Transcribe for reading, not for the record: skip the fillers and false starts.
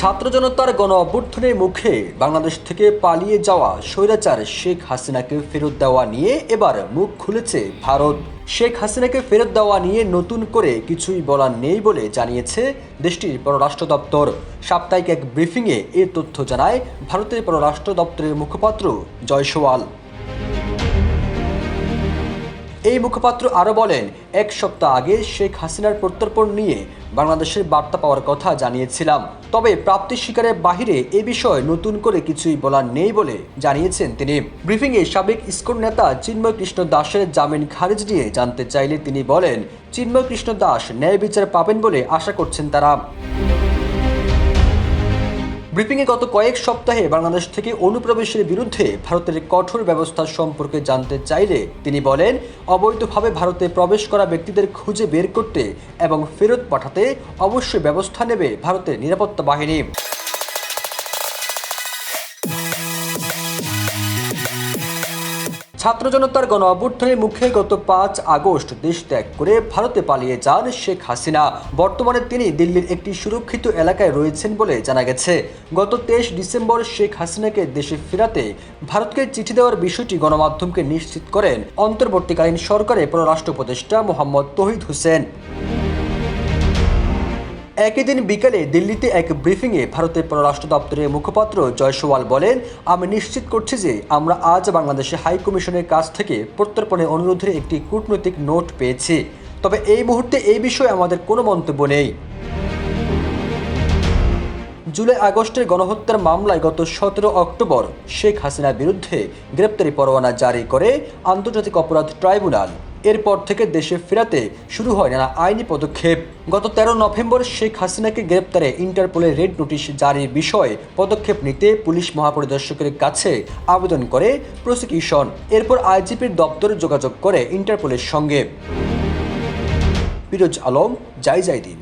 ছাত্র জনতার গণ অভ্যুত্থানের মুখে বাংলাদেশ থেকে পালিয়ে যাওয়া স্বৈরাচার শেখ হাসিনাকে ফেরত দেওয়া নিয়ে এবার মুখ খুলেছে ভারত। শেখ হাসিনাকে ফেরত দেওয়া নিয়ে নতুন করে কিছুই বলার নেই বলে জানিয়েছে দেশটির পররাষ্ট্র দপ্তর। সাপ্তাহিক এক ব্রিফিংয়ে এ তথ্য জানায় ভারতের পররাষ্ট্র দপ্তরের মুখপাত্র জয়সওয়াল। এই মুখপাত্র আরও বলেন, এক সপ্তাহ আগে শেখ হাসিনার প্রত্যর্পণ নিয়ে বাংলাদেশের বার্তা পাওয়ার কথা জানিয়েছিলাম, তবে প্রাপ্তি স্বীকারের বাহিরে এ বিষয়ে নতুন করে কিছুই বলার নেই বলে জানিয়েছেন তিনি। ব্রিফিংয়ে সাবেক ইসকন নেতা চিন্ময় কৃষ্ণ দাসের জামিন খারিজ নিয়ে জানতে চাইলে তিনি বলেন, চিন্ময় কৃষ্ণ দাস ন্যায় বিচার পাবেন বলে আশা করছেন তারা। ব্রিফিংয়ে গত কয়েক সপ্তাহে বাংলাদেশ থেকে অনুপ্রবেশের বিরুদ্ধে ভারতের কঠোর ব্যবস্থা সম্পর্কে জানতে চাইলে তিনি বলেন, অবৈধভাবে ভারতে প্রবেশ করা ব্যক্তিদের খুঁজে বের করতে এবং ফেরত পাঠাতে অবশ্যই ব্যবস্থা নেবে ভারতের নিরাপত্তা বাহিনী। ছাত্র জনতার গণ অভ্যুত্থানের মুখে গত 5 আগস্ট দেশ ত্যাগ করে ভারতে পালিয়ে যান শেখ হাসিনা। বর্তমানে তিনি দিল্লির একটি সুরক্ষিত এলাকায় রয়েছেন বলে জানা গেছে। গত 23 ডিসেম্বর শেখ হাসিনাকে দেশে ফেরাতে ভারতকে চিঠি দেওয়ার বিষয়টি গণমাধ্যমকে নিশ্চিত করেন অন্তর্বর্তীকালীন সরকারের পররাষ্ট্র উপদেষ্টা মোহাম্মদ তৌহিদ হোসেন। একই দিন বিকেলে দিল্লিতে এক ব্রিফিংয়ে ভারতের পররাষ্ট্র দপ্তরের মুখপাত্র জয়সওয়াল বলেন, আমি নিশ্চিত করছি যে আমরা আজ বাংলাদেশে হাই কমিশনের কাছ থেকে প্রত্যর্পণের অনুরোধের একটি কূটনৈতিক নোট পেয়েছি, তবে এই মুহূর্তে এই বিষয়ে আমাদের কোনো মন্তব্য নেই। জুলাই আগস্টের গণহত্যার মামলায় গত 17 অক্টোবর শেখ হাসিনার বিরুদ্ধে গ্রেপ্তারি পরোয়ানা জারি করে আন্তর্জাতিক অপরাধ ট্রাইব্যুনাল। এরপর থেকে দেশে ফেরাতে শুরু হয় নানা আইনি পদক্ষেপ। গত 13 নভেম্বর শেখ হাসিনাকে গ্রেপ্তারে ইন্টারপোলের রেড নোটিশ জারির বিষয়ে পদক্ষেপ নিতে পুলিশ মহাপরিদর্শকের কাছে আবেদন করে প্রসিকিউশন। এরপর আইজিপির দপ্তর যোগাযোগ করে ইন্টারপোলের সঙ্গে। ফিরোজ আলম, জাইজাইদিন।